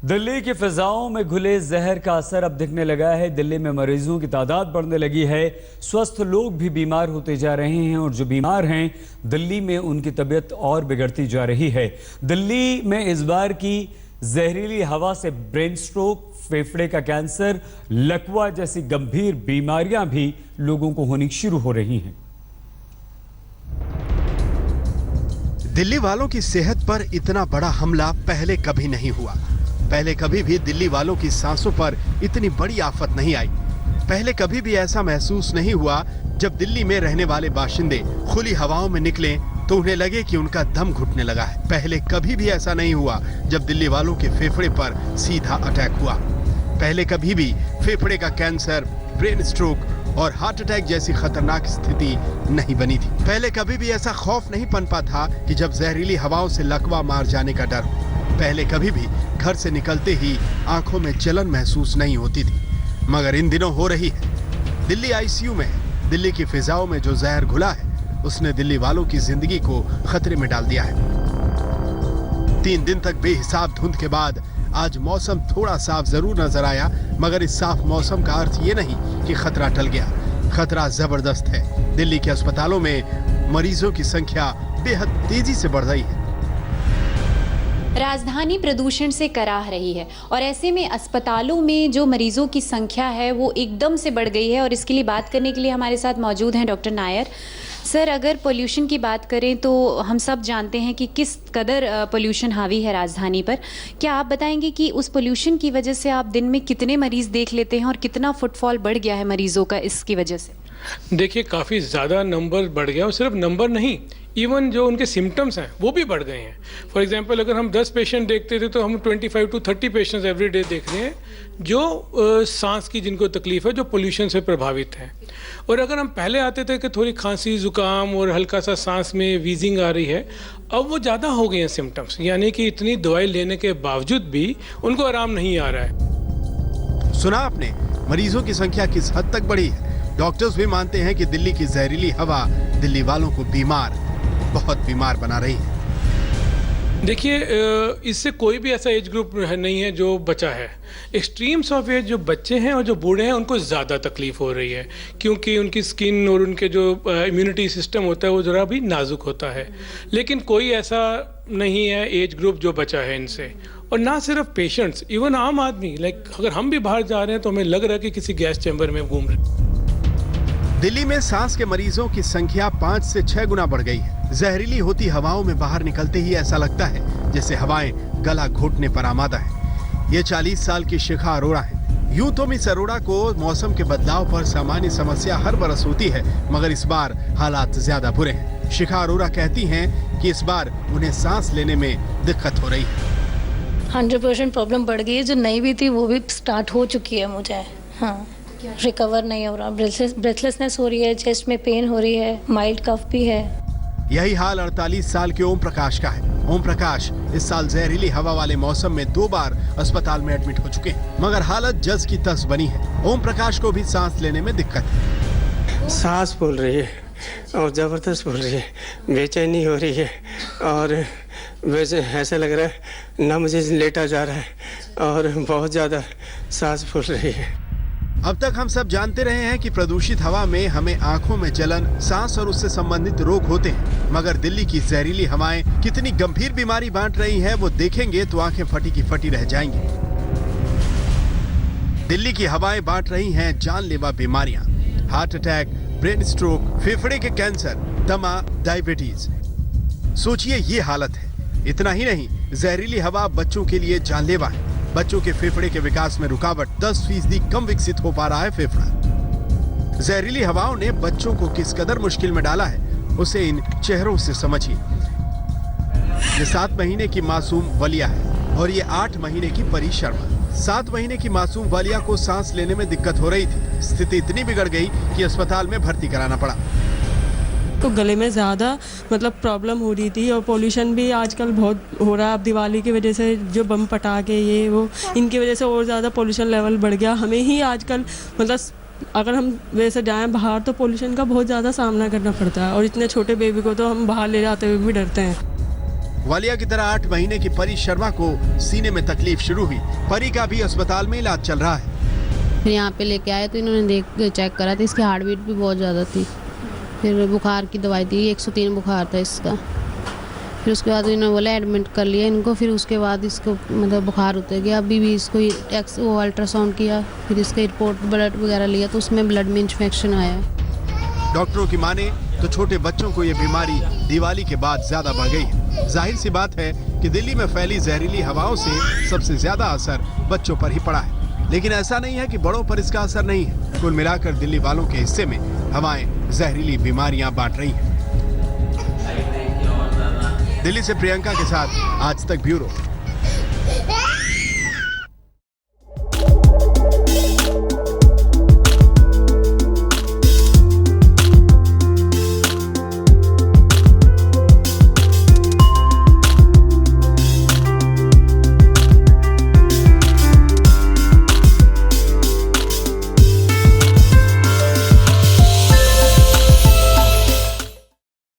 दिल्ली की फिजाओं में घुले जहर का असर अब दिखने लगा है। दिल्ली में मरीजों की तादाद बढ़ने लगी है। स्वस्थ लोग भी बीमार होते जा रहे हैं और जो बीमार हैं दिल्ली में उनकी तबीयत और बिगड़ती जा रही है। दिल्ली में इस बार की जहरीली हवा से ब्रेन स्ट्रोक, फेफड़े का कैंसर, लकवा जैसी गंभीर बीमारियां भी लोगों को होनी शुरू हो रही हैं। दिल्ली वालों की सेहत पर इतना बड़ा हमला पहले कभी नहीं हुआ। पहले कभी भी दिल्ली वालों की सांसों पर इतनी बड़ी आफत नहीं आई। पहले कभी भी ऐसा महसूस नहीं हुआ जब दिल्ली में रहने वाले बाशिंदे खुली हवाओं में निकले तो उन्हें लगे कि उनका दम घुटने लगा है। पहले कभी भी ऐसा नहीं हुआ जब दिल्ली वालों के फेफड़े पर सीधा अटैक हुआ। पहले कभी भी फेफड़े का कैंसर, ब्रेन स्ट्रोक और हार्ट अटैक जैसी खतरनाक स्थिति नहीं बनी थी। पहले कभी भी ऐसा खौफ नहीं पनपा था कि जब जहरीली हवाओं से लकवा मार जाने का डर हो। पहले कभी भी घर से निकलते ही आंखों में जलन महसूस नहीं होती थी, मगर इन दिनों हो रही है। दिल्ली आईसीयू में है। दिल्ली की फिजाओं में जो जहर घुला है उसने दिल्ली वालों की जिंदगी को खतरे में डाल दिया है। 3 दिन तक बेहिसाब धुंध के बाद आज मौसम थोड़ा साफ जरूर नजर आया, मगर इस साफ मौसम का अर्थ ये नहीं कि खतरा टल गया। खतरा जबरदस्त है। दिल्ली के अस्पतालों में मरीजों की संख्या बेहद तेजी से बढ़ रही है। राजधानी प्रदूषण से कराह रही है और ऐसे में अस्पतालों में जो मरीजों की संख्या है वो एकदम से बढ़ गई है। और इसके लिए बात करने के लिए हमारे साथ मौजूद हैं डॉक्टर नायर। सर, अगर पोल्यूशन की बात करें तो हम सब जानते हैं कि किस कदर पोल्यूशन हावी है राजधानी पर। क्या आप बताएंगे कि उस पोल्यूशन की वजह से आप दिन में कितने मरीज देख लेते हैं और कितना फुटफॉल बढ़ गया है मरीजों का इसकी वजह से? देखिए, काफ़ी ज़्यादा नंबर बढ़ गया और सिर्फ नंबर नहीं, इवन जो उनके सिम्टम्स हैं वो भी बढ़ गए हैं। फॉर एग्जांपल, अगर हम 10 पेशेंट देखते थे तो हम 25 to 30 पेशेंट्स एवरी डे देख रहे हैं जो सांस की जिनको तकलीफ है, जो पोल्यूशन से प्रभावित हैं। और अगर हम पहले आते थे कि थोड़ी खांसी, जुकाम और हल्का सा सांस में वीजिंग आ रही है, अब वो ज़्यादा हो गए हैं सिम्टम्स, यानी कि इतनी दवाई लेने के बावजूद भी उनको आराम नहीं आ रहा है। सुना आपने, मरीजों की संख्या किस हद तक बढ़ी है। डॉक्टर्स भी मानते हैं कि दिल्ली की जहरीली हवा दिल्ली वालों को बहुत बीमार बना रही है। देखिए, इससे कोई भी ऐसा एज ग्रुप नहीं है जो बचा है। एक्सट्रीम्स ऑफ एज जो बच्चे हैं और जो बूढ़े हैं उनको ज़्यादा तकलीफ हो रही है, क्योंकि उनकी स्किन और उनके जो इम्यूनिटी सिस्टम होता है वो ज़रा भी नाजुक होता है। लेकिन कोई ऐसा नहीं है एज ग्रुप जो बचा है इनसे। और ना सिर्फ पेशेंट्स, इवन आम आदमी, लाइक अगर हम भी बाहर जा रहे हैं तो हमें लग रहा है कि किसी गैस चैम्बर में घूम रहे हैं। दिल्ली में सांस के मरीजों की संख्या 5 से 6 गुना बढ़ गई है। जहरीली होती हवाओं में बाहर निकलते ही ऐसा लगता है जैसे हवाएं गला घोटने पर आमादा है। ये 40 साल की शिखा अरोड़ा है। यूं तो मिस अरोड़ा को मौसम के बदलाव पर सामान्य समस्या हर बरस होती है, मगर इस बार हालात ज्यादा बुरे हैं। शिखा अरोड़ा कहती हैं कि इस बार उन्हें सांस लेने में दिक्कत हो रही है। 100% प्रॉब्लम बढ़ गई है। जो नई भी थी वो भी स्टार्ट हो चुकी है मुझे। हाँ, रिकवर नहीं हो रहा, ब्रेथलेसनेस हो रही है, चेस्ट में पेन हो रही है, माइल्ड कफ भी है। यही हाल 48 साल के ओम प्रकाश का है। ओम प्रकाश इस साल जहरीली हवा वाले मौसम में 2 बार अस्पताल में एडमिट हो चुके हैं, मगर हालत जस की तस बनी है। ओम प्रकाश को भी सांस लेने में दिक्कत है। सांस फूल रही है और जबरदस्त फूल रही है, बेचैनी हो रही है और वैसे ऐसा लग रहा है ना मुझे लेटा जा रहा है और बहुत ज़्यादा सांस फूल रही है। अब तक हम सब जानते रहे हैं कि प्रदूषित हवा में हमें आंखों में जलन, सांस और उससे संबंधित रोग होते हैं, मगर दिल्ली की जहरीली हवाएं कितनी गंभीर बीमारी बांट रही हैं वो देखेंगे तो आंखें फटी की फटी रह जाएंगी। दिल्ली की हवाएं बांट रही हैं जानलेवा बीमारियां, हार्ट अटैक, ब्रेन स्ट्रोक, फेफड़े के कैंसर, दमा, डायबिटीज। सोचिए ये हालत है। इतना ही नहीं, जहरीली हवा बच्चों के लिए जानलेवा है। बच्चों के फेफड़े के विकास में रुकावट, 10% कम विकसित हो पा रहा है फेफड़ा। जहरीली हवाओं ने बच्चों को किस कदर मुश्किल में डाला है उसे इन चेहरों से समझिए। ये 7 महीने की मासूम वलिया है और ये 8 महीने की परी शर्मा। 7 महीने की मासूम वलिया को सांस लेने में दिक्कत हो रही थी। स्थिति इतनी बिगड़ गई कि अस्पताल में भर्ती कराना पड़ा। तो गले में ज़्यादा प्रॉब्लम हो रही थी और पोल्यूशन भी आजकल बहुत हो रहा है। अब दिवाली की वजह से जो बम पटाखे ये वो, इनकी वजह से और ज़्यादा पोल्यूशन लेवल बढ़ गया। हमें ही आजकल अगर हम वैसे जाएं बाहर तो पोल्यूशन का बहुत ज़्यादा सामना करना पड़ता है और इतने छोटे बेबी को तो हम बाहर ले जाते हुए भी डरते हैं। वालिया की तरह 8 महीने की परी शर्मा को सीने में तकलीफ शुरू हुई। परी का भी अस्पताल में इलाज चल रहा है। फिर यहाँ पे लेके आए तो इन्होंने चेक करा तो इसकी हार्ट बीट भी बहुत ज़्यादा थी। फिर बुखार की दवाई दी, 103 बुखार था इसका। फिर उसके बाद इन्होंने बोला एडमिट कर लिया इनको। फिर उसके बाद इसको मतलब बुखार उतर गया। अभी भी इसको वो अल्ट्रासाउंड किया, फिर इसका रिपोर्ट ब्लड वगैरह लिया तो उसमें ब्लड में इन्फेक्शन आया। डॉक्टरों की माने तो छोटे बच्चों को ये बीमारी दिवाली के बाद ज्यादा बढ़ गई है। जाहिर सी बात है कि दिल्ली में फैली जहरीली हवाओं से सबसे ज्यादा असर बच्चों पर ही पड़ा है। लेकिन ऐसा नहीं है कि बड़ों पर इसका असर नहीं है। कुल मिलाकर दिल्ली वालों के हिस्से में हवाएं जहरीली बीमारियां बांट रही हैं। दिल्ली से प्रियंका के साथ आज तक ब्यूरो।